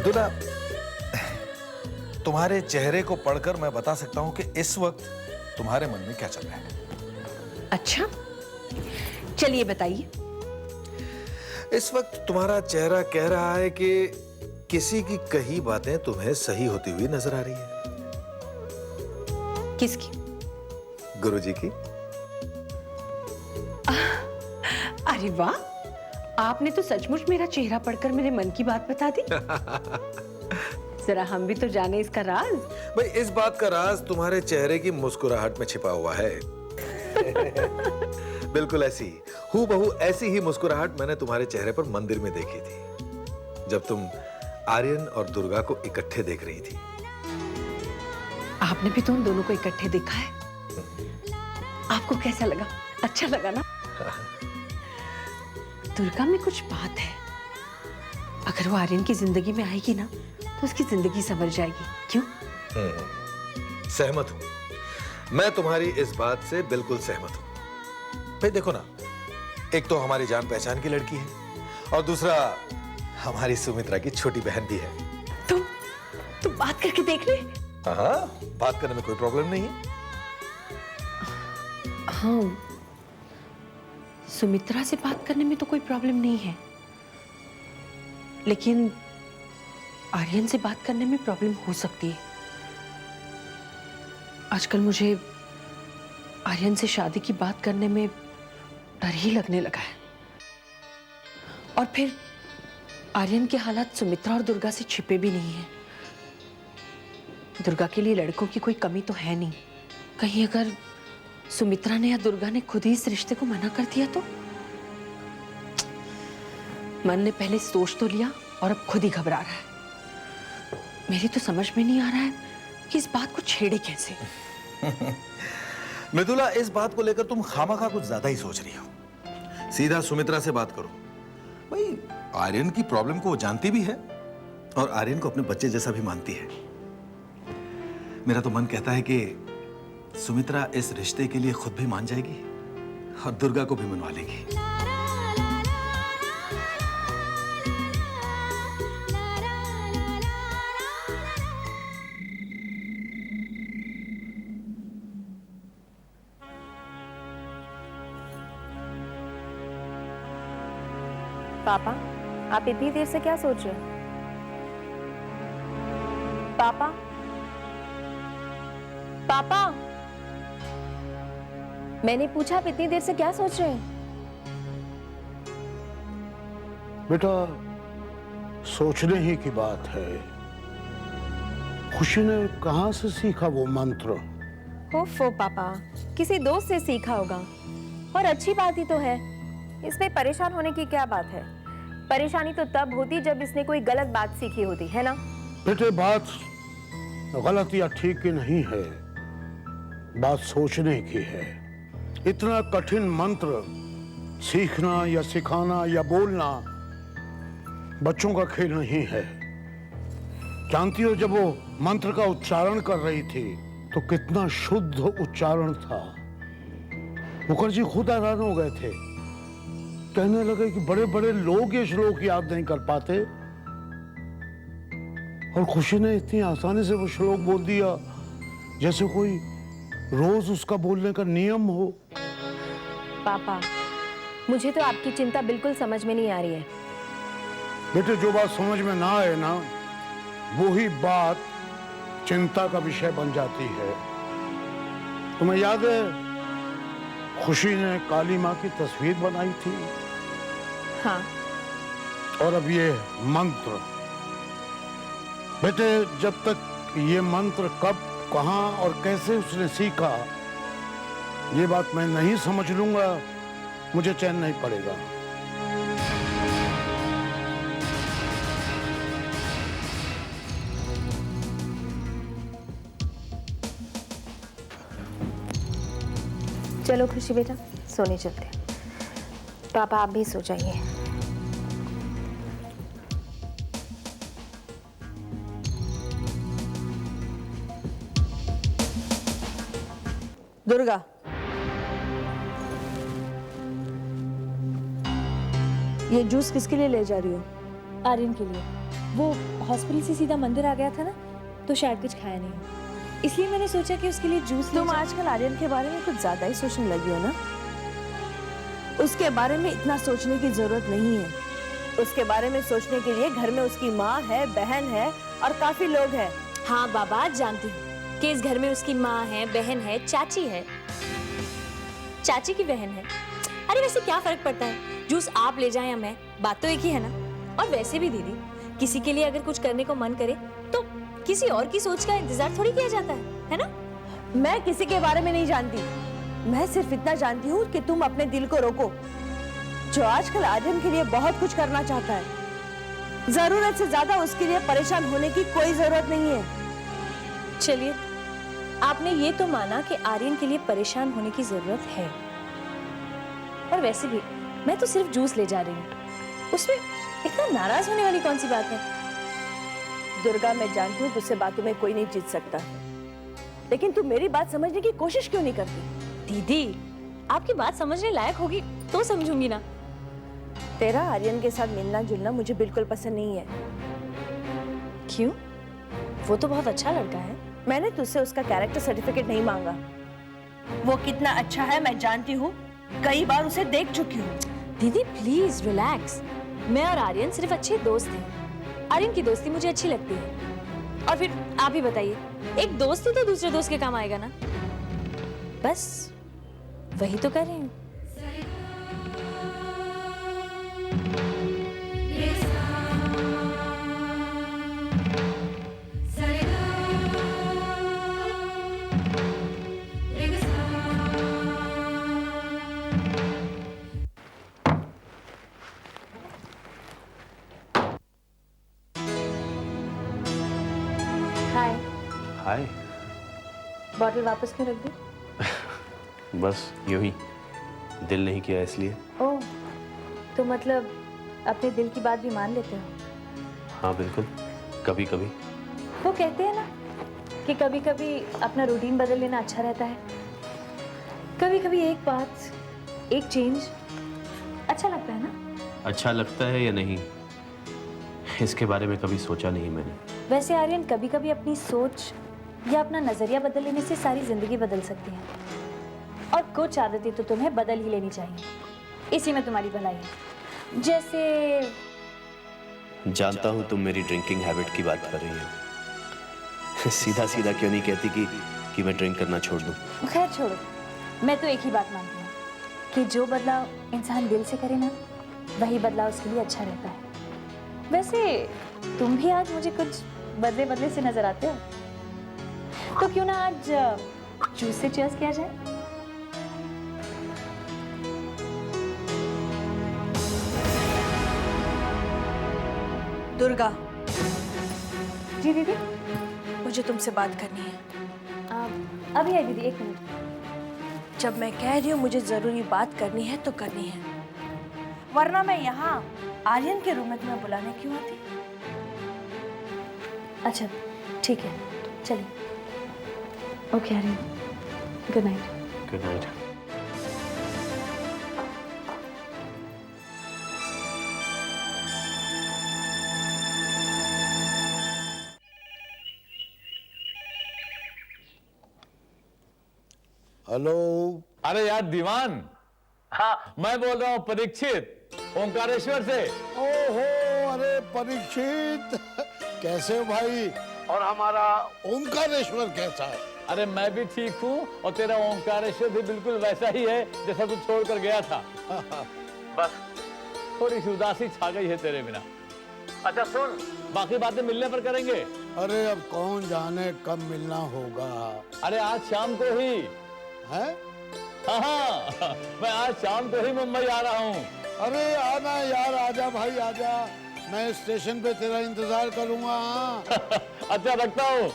मृदुला, तुम्हारे चेहरे को पढ़कर मैं बता सकता हूं कि इस वक्त तुम्हारे मन में क्या चल रहा है। अच्छा, चलिए बताइए। इस वक्त तुम्हारा चेहरा कह रहा है कि किसी की कही बातें तुम्हें सही होती हुई नजर आ रही है। किसकी? गुरुजी की। अरे वाह, आपने तो सचमुच मेरा चेहरा पढ़कर मेरे मन की बात बता दी। जरा हम भी तो जाने इसका राज। भाई, इस बात का राज तुम्हारे चेहरे की मुस्कुराहट में छिपा हुआ है। बिल्कुल ऐसी हूबहू ऐसी ही मुस्कुराहट मैंने तुम्हारे चेहरे पर मंदिर में देखी थी, जब तुम आर्यन और दुर्गा को इकट्ठे देख रही थी। आपने भी तो उन दोनों को इकट्ठे देखा है। आपको कैसा लगा? अच्छा लगा ना? दुर्गा में कुछ बात है। अगर वो आर्यन की जिंदगी में आएगी ना, तो उसकी जिंदगी संवर जाएगी। क्यों? सहमत हूं। मैं तुम्हारी इस बात से बिल्कुल सहमत हूं। भाई देखो ना, एक तो हमारी जान पहचान की लड़की है और दूसरा हमारी सुमित्रा की छोटी बहन भी है। तुम बात करके देख ले। हाँ, बात करने में कोई प्रॉब्लम नहीं है। हाँ, सुमित्रा से बात करने में तो कोई प्रॉब्लम नहीं है, लेकिन आर्यन से बात करने में प्रॉब्लम हो सकती है। आजकल मुझे आर्यन से शादी की बात करने में डर ही लगने लगा है। और फिर आर्यन के हालात सुमित्रा और दुर्गा से छिपे भी नहीं हैं। दुर्गा के लिए लड़कों की कोई कमी तो है नहीं। कहीं अगर सुमित्रा ने या दुर्गा ने खुद ही इस रिश्ते को मना कर दिया तो? मन ने पहले सोच तो लिया और अब खुद ही घबरा रहा है। मेरी तो समझ में नहीं आ रहा है कि इस बात को छेड़े कैसे। मृदुला, इस बात को लेकर तुम खामखा कुछ ज्यादा ही सोच रही हो। सीधा सुमित्रा से बात करो। भाई, आर्यन की प्रॉब्लम को वो जानती भी है और आर्यन को अपने बच्चे जैसा भी मानती है। मेरा तो मन कहता है कि सुमित्रा इस रिश्ते के लिए खुद भी मान जाएगी और दुर्गा को भी मनवा लेगी। पापा, आप इतनी देर से क्या सोच रहे हैं? पापा, पापा, मैंने पूछा आप इतनी देर से क्या सोच रहे हैं? बेटा, सोचने ही की बात है। खुशी ने कहां से सीखा वो मंत्र? ओफो पापा, किसी दोस्त से सीखा होगा। और अच्छी बात ही तो है, इसमें परेशान होने की क्या बात है? परेशानी तो तब होती जब इसने कोई गलत बात सीखी होती है ना? बेटे, बात गलत या ठीक की नहीं है, बात सोचने की है। इतना कठिन मंत्र सीखना या सिखाना या बोलना बच्चों का खेल नहीं है। जानती हो, जब वो मंत्र का उच्चारण कर रही थी तो कितना शुद्ध उच्चारण था। मुखर्जी खुद हैरान हो गए थे। कहने लगे कि बड़े बड़े लोग ये श्लोक याद नहीं कर पाते, और खुशी ने इतनी आसानी से वो श्लोक बोल दिया जैसे कोई रोज उसका बोलने का नियम हो। पापा, मुझे तो आपकी चिंता बिल्कुल समझ में नहीं आ रही है। बेटे, जो बात समझ में ना आए ना, वो ही बात चिंता का विषय बन जाती है। तुम्हें याद है, खुशी ने काली माँ की तस्वीर बनाई थी। हाँ। और अब ये मंत्र। बेटे, जब तक ये मंत्र कब, कहां और कैसे उसने सीखा, ये बात मैं नहीं समझ लूंगा, मुझे चैन नहीं पड़ेगा। चलो खुशी बेटा, सोने चलते हैं। पापा, आप भी सो जाइए। दुर्गा, ये जूस किसके लिए ले जा रही हो? आर्यन के लिए। वो हॉस्पिटल से सीधा मंदिर आ गया था ना, तो शायद कुछ खाया नहीं हो, इसलिए मैंने सोचा कि उसके लिए जूस। तुम आजकल आर्यन के बारे में कुछ ज्यादा ही सोचने लगी हो ना। उसके बारे में इतना सोचने की जरूरत नहीं है। उसके बारे में सोचने के लिए घर में उसकी माँ है, बहन है और काफी लोग हैं। हाँ बाबा, जानती हूँ कि इस घर में उसकी माँ है, बहन है, चाची है, चाची की बहन है। अरे वैसे क्या फर्क पड़ता है, जूस आप ले जाएं या मैं, बात तो एक ही है ना। और वैसे भी दीदी, किसी के लिए अगर कुछ करने को मन करे तो किसी और की सोच का इंतजार थोड़ी किया जाता है ना। मैं किसी के बारे में नहीं जानती, मैं सिर्फ इतना जानती हूँ कि तुम अपने दिल को रोको, जो आजकल आर्यन के लिए बहुत कुछ करना चाहता है। जरूरत से ज्यादा उसके लिए परेशान होने की कोई जरूरत नहीं है। चलिए, आपने ये तो माना कि आर्यन के लिए परेशान होने की जरूरत है, और वैसे भी मैं तो सिर्फ जूस ले जा रही हूँ, उसमें इतना नाराज होने वाली कौन सी बात है। दुर्गा, मैं जानती हूँ तुझसे बातों में कोई नहीं जीत सकता, लेकिन तू मेरी बात समझने की कोशिश क्यों नहीं करती? दीदी, आपकी बात समझने लायक होगी तो समझूंगी ना। तेरा आर्यन के साथ मिलना जुलना मुझे बिल्कुल पसंद नहीं है। क्यों? वो तो बहुत अच्छा लड़का है। मैंने तुझसे उसका कैरेक्टर सर्टिफिकेट नहीं मांगा। वो कितना अच्छा है मैं जानती हूँ, कई बार उसे देख चुकी हूँ। दीदी प्लीज रिलैक्स, मैं और आर्यन सिर्फ अच्छे दोस्त हैं। आर्यन की दोस्ती मुझे अच्छी लगती है। और फिर आप ही बताइए, एक दोस्त ही तो दूसरे दोस्त के काम आएगा ना। बस वही तो कर रही हूँ। हाय। हाय। बॉटल वापस क्यों रख दी? बस यूं ही, दिल नहीं किया इसलिए। ओह, तो मतलब अपने दिल की बात भी मान लेते हो? हाँ बिल्कुल, कभी कभी। वो कहते हैं ना कि कभी कभी अपना रूटीन बदल लेना अच्छा रहता है। कभी कभी एक बात, एक चेंज अच्छा लगता है ना। अच्छा लगता है या नहीं, इसके बारे में कभी सोचा नहीं मैंने। वैसे आर्यन, कभी कभी अपनी सोच या अपना नजरिया बदल लेने से सारी जिंदगी बदल सकती है, और कुछ आदतें तो तुम्हें बदल ही लेनी चाहिए, इसी में तुम्हारी भलाई है। जैसे जानता हूँ तुम मेरी ड्रिंकिंग हैबिट की बात कर रही हो। सीधा सीधा क्यों नहीं कहती कि मैं ड्रिंक करना छोड़ दूँ। खैर छोड़ो, मैं तो एक ही बात मानती हूँ कि जो बदलाव इंसान दिल से करे ना, वही बदलाव उसके लिए अच्छा रहता है। वैसे तुम भी आज मुझे कुछ बदले बदले से नजर आते हो, तो क्यों ना आज जूस से चीयर्स किया जाए। दुर्गा, जी दीदी। मुझे तुमसे बात करनी है। अभी है दीदी, एक मिनट। जब मैं कह रही हूँ मुझे जरूरी बात करनी है तो करनी है, वरना मैं यहाँ आर्यन के रूम में तुम्हें बुलाने क्यों आती? अच्छा ठीक है, चलिए। Okay Aryan, good night. Good night. Hello. अरे यार दीवान, हाँ मैं बोल रहा हूँ परीक्षित, ओंकारेश्वर से। ओहो, अरे परीक्षित, कैसे हो भाई? और हमारा ओंकारेश्वर कैसा है? अरे मैं भी ठीक हूँ, और तेरा ओंकारेश्वर भी बिल्कुल वैसा ही है जैसा तू छोड़ कर गया था। बस थोड़ी सी उदासी छा गई है तेरे बिना। अच्छा सुन, बाकी बातें मिलने पर करेंगे। अरे अब कौन जाने कब मिलना होगा। अरे आज शाम को ही है? हाँ, मैं आज शाम को ही मुंबई आ रहा हूँ। अरे आना यार, आजा भाई आजा, मैं स्टेशन पे तेरा इंतजार करूंगा। अच्छा रखता हूँ।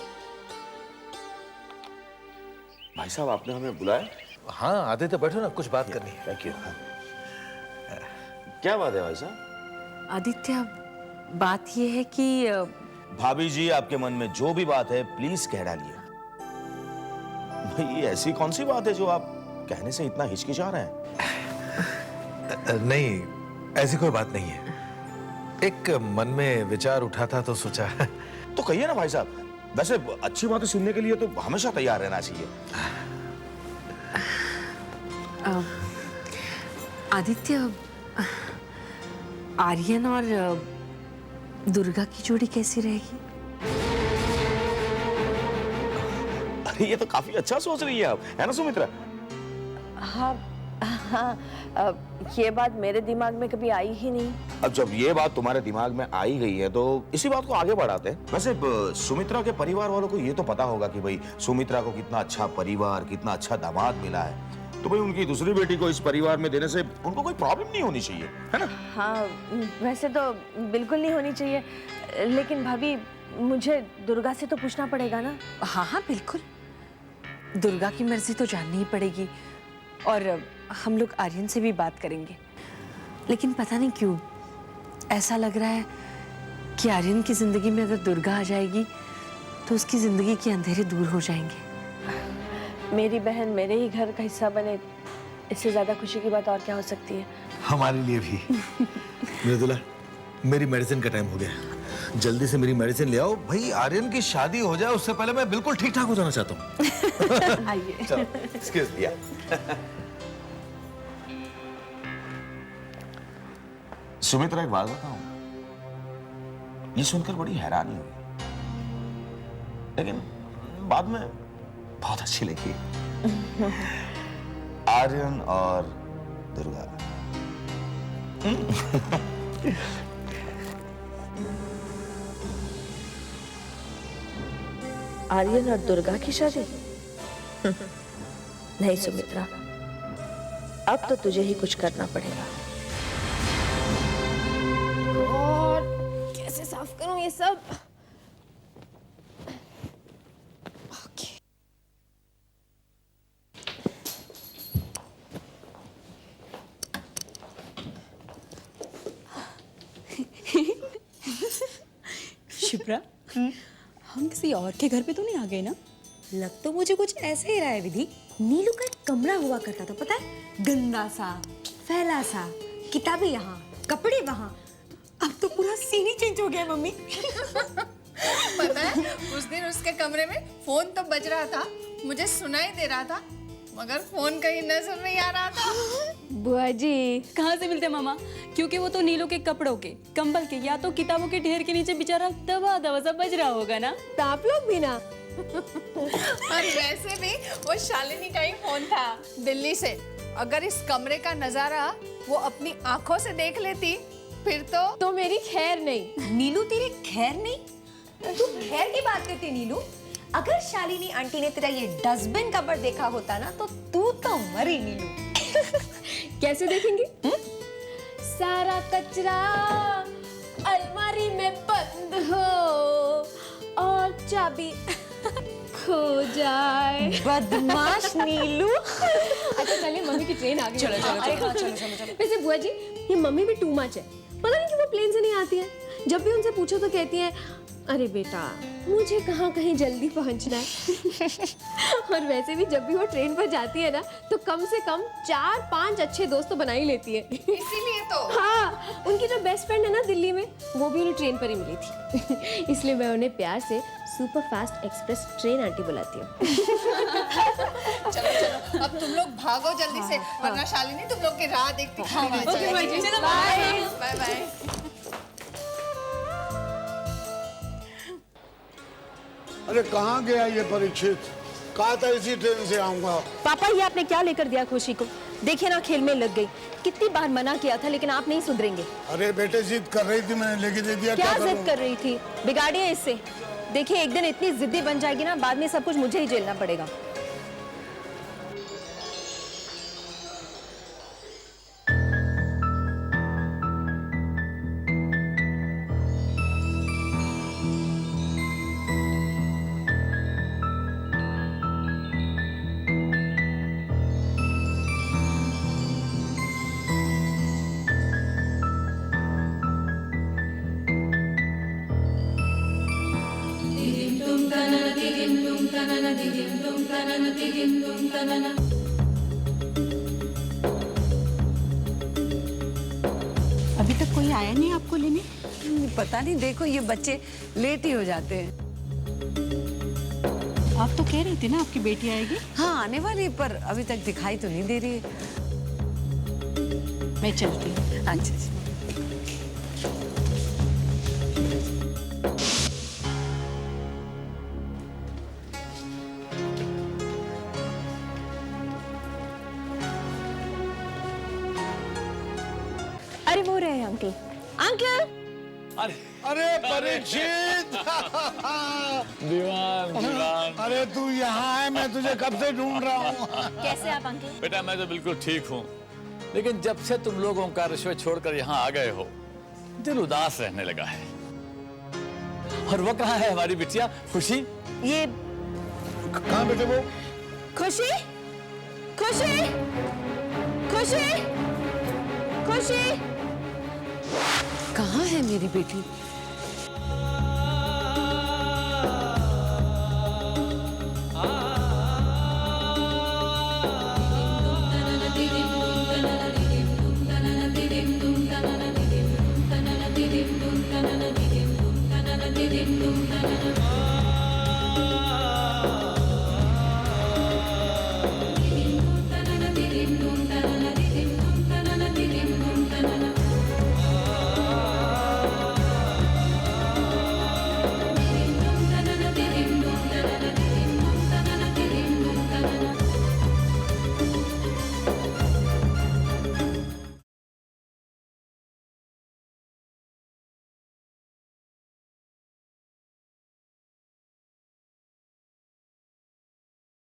भाई साहब, आपने हमें बुलाया? हाँ आदित्य, बैठो ना, कुछ बात करनी है। Thank you. क्या बात है भाई साहब? आदित्य, बात ये है कि भाभी जी, आपके मन में जो भी बात है प्लीज कह डालिए। भाई ये ऐसी कौन सी बात है जो आप कहने से इतना हिचकिचा रहे हैं? नहीं, ऐसी कोई बात नहीं है। एक मन में विचार उठा था तो सोचा। तो कहिए ना भाई साहब, वैसे अच्छी बातें सुनने के लिए तो हमेशा तैयार रहना चाहिए। आदित्य, आर्यन और दुर्गा की जोड़ी कैसी रहेगी? अरे ये तो काफी अच्छा सोच रही है आप, है ना सुमित्रा? हाँ हाँ, ये बात मेरे दिमाग में कभी आई ही नहीं। अब जब ये बात तुम्हारे दिमाग में आई गई है तो इसी बात को आगे बढ़ाते हैं। वैसे सुमित्रा के परिवार वालों को ये तो पता होगा कि भाई सुमित्रा को कितना अच्छा परिवार, कितना अच्छा दामाद मिला है, तो भाई उनकी दूसरी बेटी को इस परिवार में देने से उनको कोई प्रॉब्लम नहीं होनी चाहिए, है ना? हाँ, वैसे तो बिल्कुल नहीं होनी चाहिए, लेकिन भाभी मुझे दुर्गा से तो पूछना पड़ेगा ना। हाँ हाँ बिल्कुल, दुर्गा की मर्जी तो जाननी ही पड़ेगी और हम लोग आर्यन से भी बात करेंगे। लेकिन पता नहीं क्यों ऐसा लग रहा है कि आर्यन की जिंदगी में अगर दुर्गा आ जाएगी तो उसकी जिंदगी के अंधेरे दूर हो जाएंगे। मेरी बहन मेरे ही घर का हिस्सा बने, इससे ज्यादा खुशी की बात और क्या हो सकती है? हमारे लिए भी। मृदुला, मेरी मेडिसिन का टाइम हो गया, जल्दी से मेरी मेडिसिन ले आओ भाई। आर्यन की शादी हो जाए उससे पहले मैं बिल्कुल ठीक ठाक हो जाना चाहता हूँ। आइए। चलो, एक्सक्यूज मी। सुमित्रा, एक बात बताऊं, ये सुनकर बड़ी हैरानी हुई, लेकिन बाद में बहुत अच्छी लगी। आर्यन और दुर्गा। आर्यन और दुर्गा की शादी? नहीं सुमित्रा, अब तो तुझे ही कुछ करना पड़ेगा। और कैसे साफ करूं ये सब? शिप्रा, हम किसी और के घर पे तो नहीं आ गए ना? लग तो मुझे कुछ ऐसे ही रहा है विधि। नीलू का एक कमरा हुआ करता था, पता है? गंदा सा, फैला सा, किताबें यहाँ, कपड़े वहाँ। अब तो पूरा सीन ही चेंज हो गया है मम्मी। पता है, उस दिन उसके कमरे में फोन तो बज रहा था, मुझे सुनाई दे रहा था, मगर फोन कहीं नजर नहीं आ रहा था। बुआ जी कहाँ से मिलते मामा? क्योंकि वो तो नीलू के कपड़ों के, कंबल के या तो किताबों के ढेर के नीचे बेचारा दबा दबा सा बज रहा होगा ना। तो आप लोग भी ना। और वैसे भी वो शालिनी का ही फोन था दिल्ली से। अगर इस कमरे का नजारा वो अपनी आंखों से देख लेती फिर तो मेरी खैर नहीं। नीलू तेरी खैर नहीं? तू खैर की बात करती नीलू? अगर शालिनी आंटी ने तेरा ये डस्टबिन कवर देखा होता ना तो तू तो मरी नीलू। कैसे देखेंगे? सारा कचरा अलमारी में बंद हो और चाबी खो जाए। बदमाश नीलू। अच्छा चलिए, मम्मी की ट्रेन आ गई। चलो चलो चलो। वैसे बुआ जी, ये मम्मी भी टू मच है। पता नहीं क्यों वो प्लेन से नहीं आती है। जब भी उनसे पूछो तो कहती है, अरे बेटा मुझे कहाँ कहीं जल्दी पहुँचना है। और वैसे भी जब भी वो ट्रेन पर जाती है ना तो कम से कम 4-5 अच्छे दोस्त तो बना ही लेती है। इसीलिए तो। हाँ, उनकी जो बेस्ट फ्रेंड है ना दिल्ली में, वो भी उन्हें ट्रेन पर ही मिली थी। इसलिए मैं उन्हें प्यार से super fast express train aunty बुलाती हूँ। चलो चलो, अब तुम लोग भागो जल्दी से, वरना शालिनी तुम लोग की राह देखती खड़ी रह जाएगी। चलो बाय बाय। अरे कहाँ गया ये परीक्षित? कहा था इसी ट्रेन से आऊंगा। पापा, ये आपने क्या लेकर दिया खुशी को? देखिए ना, खेल में लग गई। कितनी बार मना किया था लेकिन आप नहीं सुधरेंगे। अरे बेटे जिद कर रही थी, मैंने लेके दे दिया। क्या करूं? जिद कर रही थी? बिगाड़िए इससे। देखिए एक दिन इतनी जिद्दी बन जाएगी ना, बाद में सब कुछ मुझे ही झेलना पड़ेगा। अभी तक कोई आया नहीं आपको लेने? पता नहीं, देखो ये बच्चे लेट ही हो जाते हैं। आप तो कह रही थी ना आपकी बेटी आएगी। हाँ आने वाली है, पर अभी तक दिखाई तो नहीं दे रही है। मैं चलती हूँ। अच्छा अच्छा। अरे वो रहे अंकल। अंकल अरे अरे परीक्षित दीवान दीवान। अरे तू यहाँ है, मैं तुझे कब से ढूंढ रहा हूँ। कैसे आप अंकल? बेटा मैं तो बिल्कुल ठीक हूँ, लेकिन जब से तुम लोग ओंकारेश्वर छोड़कर यहाँ आ गए हो दिल उदास रहने लगा है। और वो कहाँ है हमारी बिटिया खुशी? ये कहाँ बेटे वो? खुशी खुशी खुशी खुशी कहाँ है मेरी बेटी?